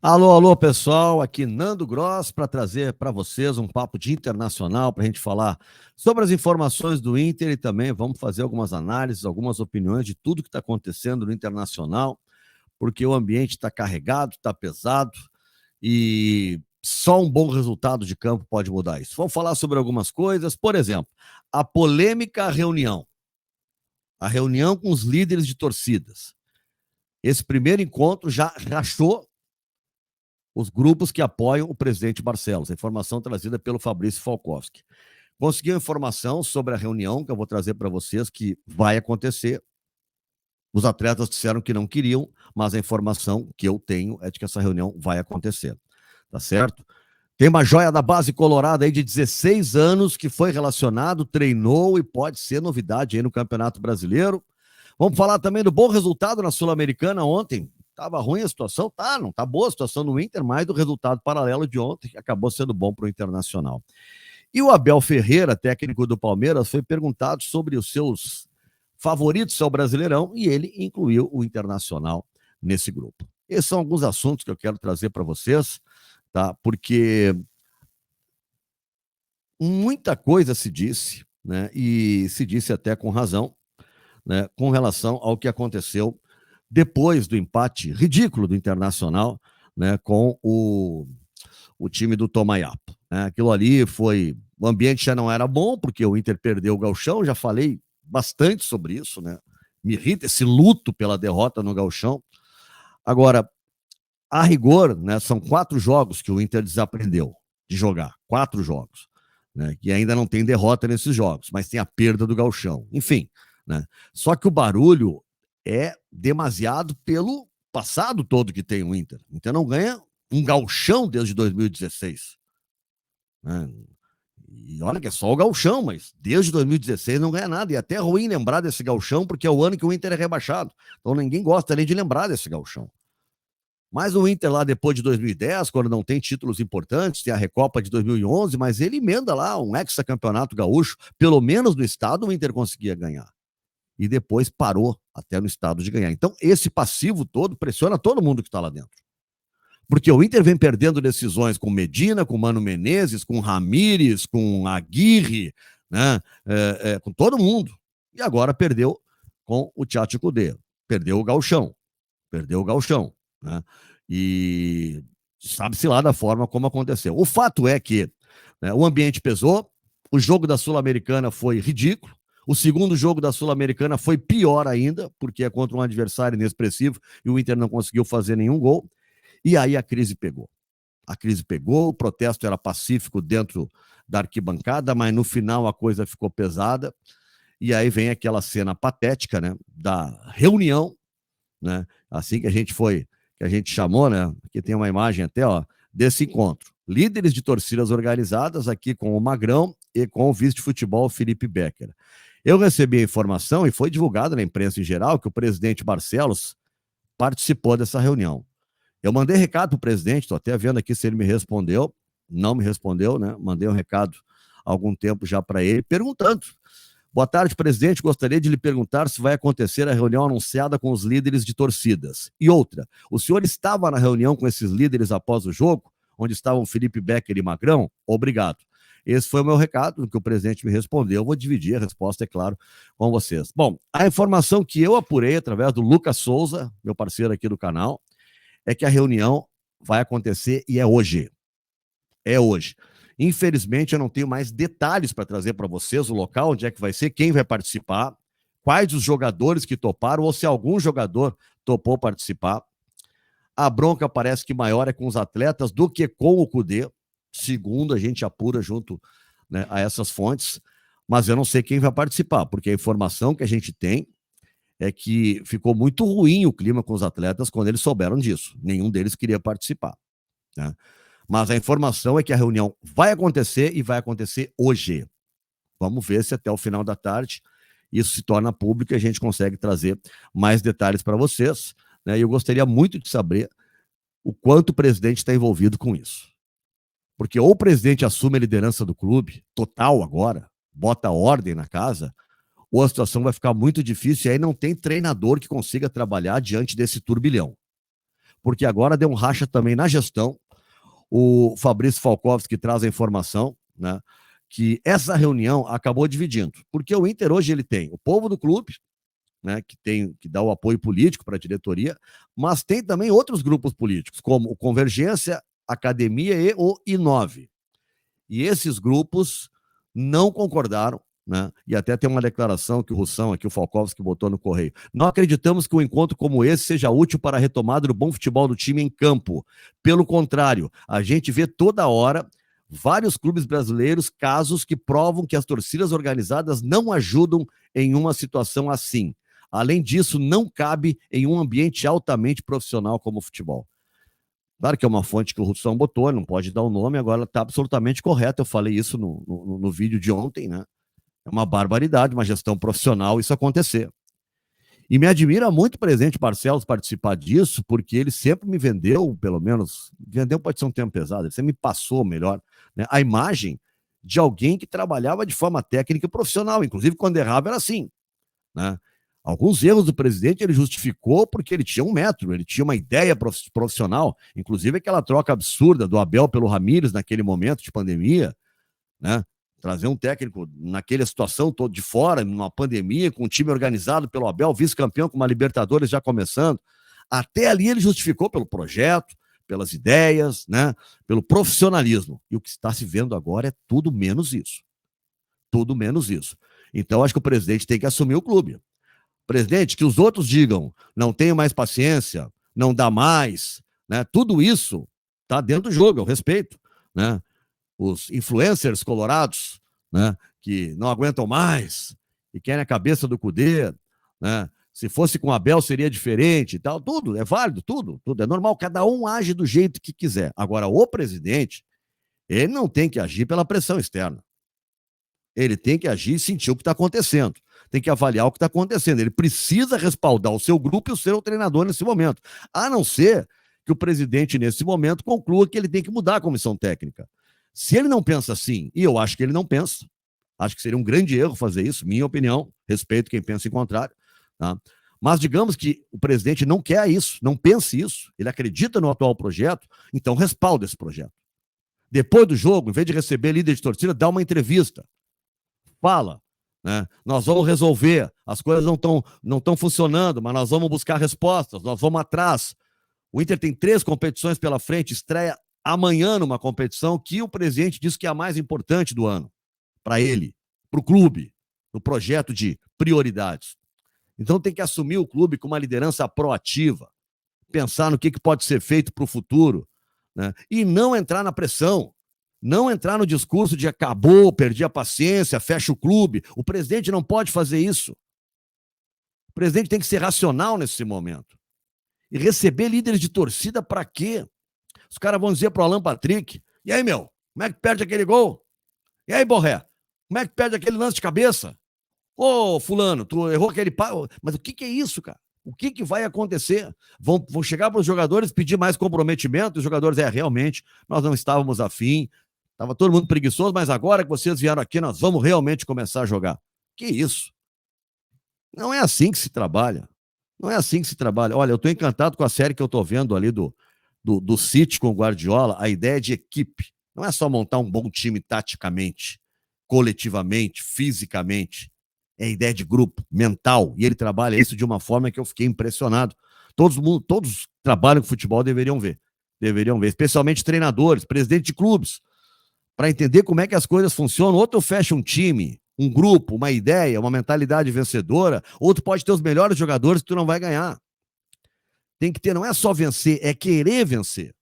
Alô, alô, pessoal, aqui Nando Gross para trazer para vocês um papo de internacional para a gente falar sobre as informações do Inter e também vamos fazer algumas análises, algumas opiniões de tudo que está acontecendo no internacional, porque o ambiente está carregado, está pesado e só um bom resultado de campo pode mudar isso. Vamos falar sobre algumas coisas, por exemplo, a polêmica reunião, a reunião com os líderes de torcidas. Esse primeiro encontro já rachou os grupos que apoiam o presidente Barcelos. A informação trazida pelo Fabrício Falkowski. Consegui informação sobre a reunião que eu vou trazer para vocês, que vai acontecer. Os atletas disseram que não queriam, mas a informação que eu tenho é de que essa reunião vai acontecer. Tá certo? Tem uma joia da base colorada aí de 16 anos que foi relacionado, treinou e pode ser novidade aí no Campeonato Brasileiro. Vamos falar também do bom resultado na Sul-Americana ontem. Estava ruim a situação? Tá, não tá boa a situação no Inter, mas do resultado paralelo de ontem, que acabou sendo bom para o Internacional. E o Abel Ferreira, técnico do Palmeiras, foi perguntado sobre os seus favoritos ao Brasileirão e ele incluiu o Internacional nesse grupo. Esses são alguns assuntos que eu quero trazer para vocês, tá? Porque muita coisa se disse, né? E se disse até com razão, né? Com relação ao que aconteceu depois do empate ridículo do Internacional, né, com o time do Tomayapo. Né? Aquilo ali foi... O ambiente já não era bom, porque o Inter perdeu o Gauchão, já falei bastante sobre isso, né? Me irrita esse luto pela derrota no Gauchão. Agora, a rigor, né, são 4 jogos que o Inter desaprendeu de jogar. 4 jogos. Né, que ainda não tem derrota nesses jogos, mas tem a perda do Gauchão. Enfim, né? Só que o barulho é demasiado pelo passado todo que tem o Inter. O Inter não ganha um gauchão desde 2016. Né? E olha que é só o gauchão, mas desde 2016 não ganha nada. E é até ruim lembrar desse gauchão, porque é o ano que o Inter é rebaixado. Então ninguém gosta nem de lembrar desse gauchão. Mas o Inter lá depois de 2010, quando não tem títulos importantes, tem a Recopa de 2011, mas ele emenda lá um hexacampeonato gaúcho, pelo menos no estado o Inter conseguia ganhar. E depois parou até no estado de ganhar. Então, esse passivo todo pressiona todo mundo que está lá dentro. Porque o Inter vem perdendo decisões com Medina, com Mano Menezes, com Ramires, com Aguirre, né? Com todo mundo. E agora perdeu com o Tchatcho Kudê. Perdeu o Gauchão. Né? E sabe-se lá da forma como aconteceu. O fato é que, né, o ambiente pesou, o jogo da Sul-Americana foi ridículo, o segundo jogo da Sul-Americana foi pior ainda, porque é contra um adversário inexpressivo e o Inter não conseguiu fazer nenhum gol. E aí a crise pegou. O protesto era pacífico dentro da arquibancada, mas no final a coisa ficou pesada. E aí vem aquela cena patética, né, da reunião, né, assim que a gente chamou, né, aqui tem uma imagem até, ó, desse encontro. Líderes de torcidas organizadas aqui com o Magrão e com o vice de futebol Felipe Becker. Eu recebi a informação, e foi divulgado na imprensa em geral, que o presidente Barcelos participou dessa reunião. Eu mandei recado para o presidente, estou até vendo aqui se ele me respondeu. Não me respondeu, né? Mandei um recado há algum tempo já para ele, perguntando. Boa tarde, presidente. Gostaria de lhe perguntar se vai acontecer a reunião anunciada com os líderes de torcidas. E outra, o senhor estava na reunião com esses líderes após o jogo, onde estavam Felipe Becker e Magrão? Obrigado. Esse foi o meu recado, no que o presidente me respondeu. Eu vou dividir a resposta, é claro, com vocês. Bom, a informação que eu apurei através do Lucas Souza, meu parceiro aqui do canal, é que a reunião vai acontecer e é hoje. É hoje. Infelizmente, eu não tenho mais detalhes para trazer para vocês, o local, onde é que vai ser, quem vai participar, quais os jogadores que toparam, ou se algum jogador topou participar. A bronca parece que maior é com os atletas do que com o Kudê, segundo a gente apura junto, né, a essas fontes, mas eu não sei quem vai participar, porque a informação que a gente tem é que ficou muito ruim o clima com os atletas quando eles souberam disso. Nenhum deles queria participar. Né? Mas a informação é que a reunião vai acontecer e vai acontecer hoje. Vamos ver se até o final da tarde isso se torna público e a gente consegue trazer mais detalhes para vocês. Né? E eu gostaria muito de saber o quanto o presidente está envolvido com isso. Porque ou o presidente assume a liderança do clube, total agora, bota ordem na casa, ou a situação vai ficar muito difícil e aí não tem treinador que consiga trabalhar diante desse turbilhão. porque agora deu um racha também na gestão. O Fabrício Falkowski traz a informação, né, que essa reunião acabou dividindo, porque o Inter hoje ele tem o povo do clube, né, que dá o apoio político para a diretoria, mas tem também outros grupos políticos, como o Convergência, Academia e o I9. E esses grupos não concordaram, né? E até tem uma declaração que o Russão, aqui o Falkowski, botou no correio. Não acreditamos que um encontro como esse seja útil para a retomada do bom futebol do time em campo. Pelo contrário, a gente vê toda hora vários clubes brasileiros casos que provam que as torcidas organizadas não ajudam em uma situação assim. Além disso, não cabe em um ambiente altamente profissional como o futebol. Claro que é uma fonte que o Russão botou, não pode dar o nome, agora está absolutamente correto. Eu falei isso no vídeo de ontem, né? É uma barbaridade, uma gestão profissional isso acontecer. E me admira muito o presidente Barcelos participar disso, porque ele sempre me vendeu, pelo menos, vendeu pode ser um termo pesado, ele sempre me passou melhor, né, a imagem de alguém que trabalhava de forma técnica e profissional, inclusive quando errava era assim, né? Alguns erros do presidente ele justificou porque ele tinha um método, ele tinha uma ideia profissional, inclusive aquela troca absurda do Abel pelo Ramírez naquele momento de pandemia, né? Trazer um técnico naquela situação todo de fora, numa pandemia, com um time organizado pelo Abel, vice-campeão com uma Libertadores já começando. Até ali ele justificou pelo projeto, pelas ideias, né? Pelo profissionalismo. E o que está se vendo agora é tudo menos isso. Tudo menos isso. Então, acho que o presidente tem que assumir o clube. Presidente, que os outros digam, não tenho mais paciência, não dá mais, né? Tudo isso está dentro do jogo, eu respeito, né? Os influencers colorados, né, que não aguentam mais e querem a cabeça do Cudê, né? Se fosse com Abel seria diferente e tal, tudo é válido, tudo é normal, cada um age do jeito que quiser. Agora, o presidente, ele não tem que agir pela pressão externa. Ele tem que agir e sentir o que está acontecendo. Tem que avaliar o que está acontecendo. Ele precisa respaldar o seu grupo e o seu treinador nesse momento. A não ser que o presidente, nesse momento, conclua que ele tem que mudar a comissão técnica. Se ele não pensa assim, e eu acho que ele não pensa, acho que seria um grande erro fazer isso, minha opinião, respeito quem pensa em contrário, tá? Mas digamos que o presidente não quer isso, não pense isso, ele acredita no atual projeto, então respalda esse projeto. Depois do jogo, em vez de receber líder de torcida, dá uma entrevista, fala, né? Nós vamos resolver, as coisas não estão funcionando, mas nós vamos buscar respostas, nós vamos atrás. O Inter tem 3 competições pela frente, estreia amanhã numa competição que o presidente diz que é a mais importante do ano, para ele, para o clube, no projeto de prioridades. Então tem que assumir o clube com uma liderança proativa, pensar no que pode ser feito para o futuro, né? E não entrar na pressão, não entrar no discurso de acabou, perdi a paciência, fecha o clube. O presidente não pode fazer isso. O presidente tem que ser racional nesse momento. E receber líderes de torcida para quê? Os caras vão dizer pro Alan Patrick, e aí, meu, como é que perde aquele gol? E aí, Borré, como é que perde aquele lance de cabeça? Ô, fulano, tu errou aquele... Mas o que é isso, cara? O que vai acontecer? Vão chegar para os jogadores pedir mais comprometimento, os jogadores, realmente, nós não estávamos afim, estava todo mundo preguiçoso, mas agora que vocês vieram aqui, nós vamos realmente começar a jogar. Que isso? Não é assim que se trabalha. Não é assim que se trabalha. Olha, eu estou encantado com a série que eu estou vendo ali do City com o Guardiola, a ideia de equipe. Não é só montar um bom time taticamente, coletivamente, fisicamente. É ideia de grupo, mental. E ele trabalha isso de uma forma que eu fiquei impressionado. Todos que trabalham com futebol deveriam ver. Especialmente treinadores, presidentes de clubes, para entender como é que as coisas funcionam. Outro fecha um time, um grupo, uma ideia, uma mentalidade vencedora. Outro pode ter os melhores jogadores que tu não vai ganhar. Tem que ter, não é só vencer, é querer vencer.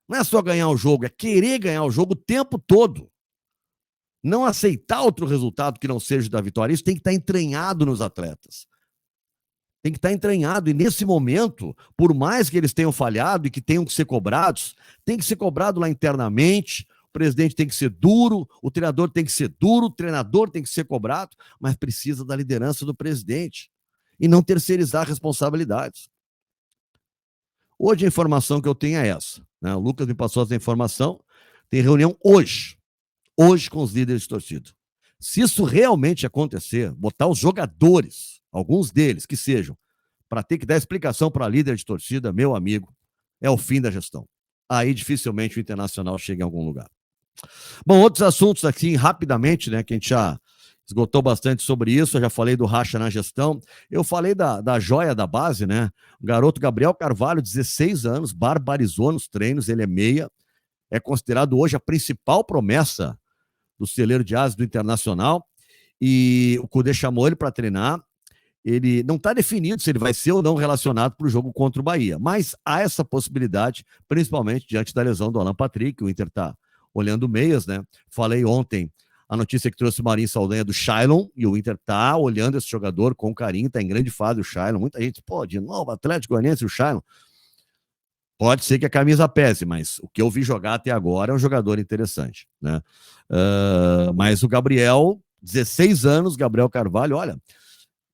Não é só ganhar o jogo, é querer ganhar o jogo o tempo todo. Não aceitar outro resultado que não seja da vitória. Isso tem que estar entranhado nos atletas. Tem que estar entranhado. E nesse momento, por mais que eles tenham falhado e que tenham que ser cobrados, tem que ser cobrado lá internamente. O presidente tem que ser duro, o treinador tem que ser duro, o treinador tem que ser cobrado, mas precisa da liderança do presidente e não terceirizar responsabilidades. Hoje a informação que eu tenho é essa, né? O Lucas me passou essa informação. Tem reunião hoje com os líderes de torcida. Se isso realmente acontecer, botar os jogadores, alguns deles que sejam, para ter que dar explicação para líder de torcida, meu amigo, é o fim da gestão. Aí dificilmente o Internacional chega em algum lugar. Bom, outros assuntos aqui rapidamente, né, que a gente já esgotou bastante sobre isso. Eu já falei do racha na gestão. Eu falei da joia da base, né? O garoto Gabriel Carvalho, 16 anos, barbarizou nos treinos, ele é meia, é considerado hoje a principal promessa do celeiro de ases do Internacional. E o Cudê chamou ele para treinar. Ele não está definido se ele vai ser ou não relacionado para o jogo contra o Bahia, mas há essa possibilidade, principalmente diante da lesão do Alan Patrick. O Inter está olhando meias, né? Falei ontem a notícia que trouxe o Marinho Saldanha do Shailon, e o Inter está olhando esse jogador com carinho, está em grande fase o Shailon. Muita gente, pô, de novo, Atlético Goianiense, o Shailon. Pode ser que a camisa pese, mas o que eu vi jogar até agora é um jogador interessante, né? Mas o Gabriel, 16 anos, Gabriel Carvalho, olha,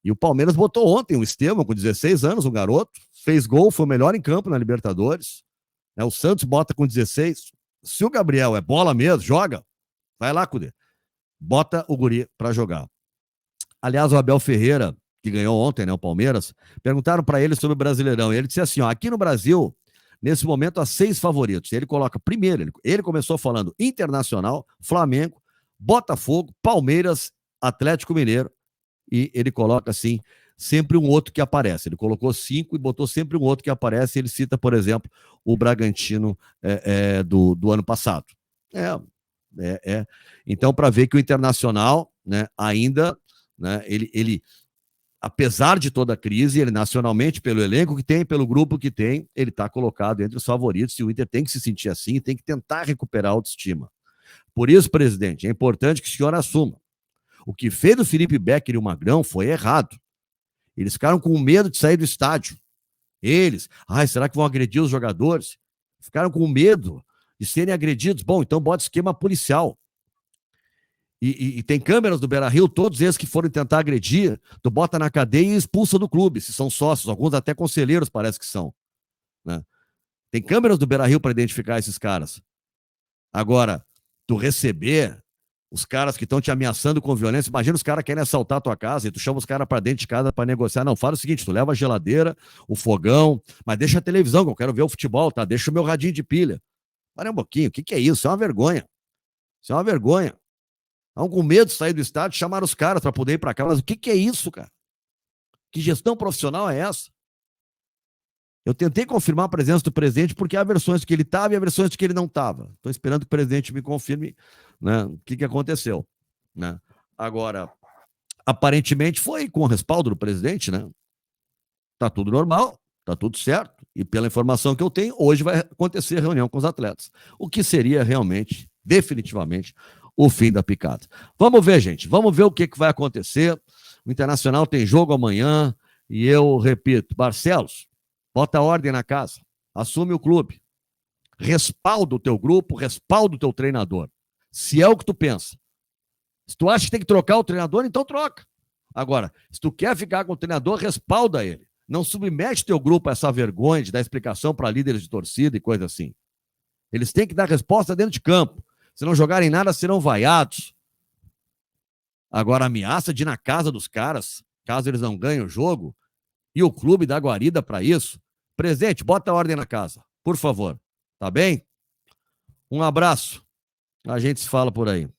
e o Palmeiras botou ontem o Estevam, com 16 anos, um garoto, fez gol, foi o melhor em campo na Libertadores, né? O Santos bota com 16. Se o Gabriel é bola mesmo, joga, vai lá, Cudê, bota o guri para jogar. Aliás, o Abel Ferreira, que ganhou ontem, né, o Palmeiras, perguntaram para ele sobre o Brasileirão, e ele disse assim, ó, aqui no Brasil, nesse momento, há 6 favoritos. Ele coloca primeiro, ele começou falando Internacional, Flamengo, Botafogo, Palmeiras, Atlético Mineiro, e ele coloca assim, sempre um outro que aparece. Ele colocou 5 e botou sempre um outro que aparece. Ele cita, por exemplo, o Bragantino do ano passado. Então, para ver que o Internacional, né, ainda, né, ele, apesar de toda a crise, ele nacionalmente, pelo elenco que tem, pelo grupo que tem, ele está colocado entre os favoritos, e o Inter tem que se sentir assim, tem que tentar recuperar a autoestima. Por isso, presidente, é importante que o senhor assuma. O que fez o Felipe Becker e o Magrão foi errado. Eles ficaram com medo de sair do estádio. Eles, será que vão agredir os jogadores? Ficaram com medo de serem agredidos. Bom, então bota esquema policial. E tem câmeras do Beira-Rio, todos eles que foram tentar agredir, tu bota na cadeia e expulsa do clube, se são sócios, alguns até conselheiros parece que são, né? Tem câmeras do Beira-Rio para identificar esses caras. Agora, tu receber os caras que estão te ameaçando com violência, imagina os caras querem assaltar a tua casa e tu chama os caras para dentro de casa para negociar. Não, fala o seguinte, tu leva a geladeira, o fogão, mas deixa a televisão, que eu quero ver o futebol, tá? Deixa o meu radinho de pilha. Para um pouquinho, o que é isso? Isso é uma vergonha. Isso é uma vergonha. Estão com medo de sair do estádio, chamar os caras para poder ir para cá. Mas o que é isso, cara? Que gestão profissional é essa? Eu tentei confirmar a presença do presidente porque há versões que ele estava e há versões de que ele não estava. Estou esperando que o presidente me confirme, né, o que aconteceu, né? Agora, aparentemente foi com o respaldo do presidente, né? Tá tudo normal, tá tudo certo. E pela informação que eu tenho, hoje vai acontecer reunião com os atletas. O que seria realmente, definitivamente, o fim da picada. Vamos ver, gente. Vamos ver o que vai acontecer. O Internacional tem jogo amanhã e eu repito, Barcelos, bota ordem na casa, assume o clube, respalda o teu grupo, respalda o teu treinador. Se é o que tu pensa. Se tu acha que tem que trocar o treinador, então troca. Agora, se tu quer ficar com o treinador, respalda ele. Não submete teu grupo a essa vergonha de dar explicação para líderes de torcida e coisa assim. Eles têm que dar resposta dentro de campo. Se não jogarem nada, serão vaiados. Agora, ameaça de ir na casa dos caras, caso eles não ganhem o jogo, e o clube dá guarida para isso. Presidente, bota a ordem na casa, por favor. Tá bem? Um abraço. A gente se fala por aí.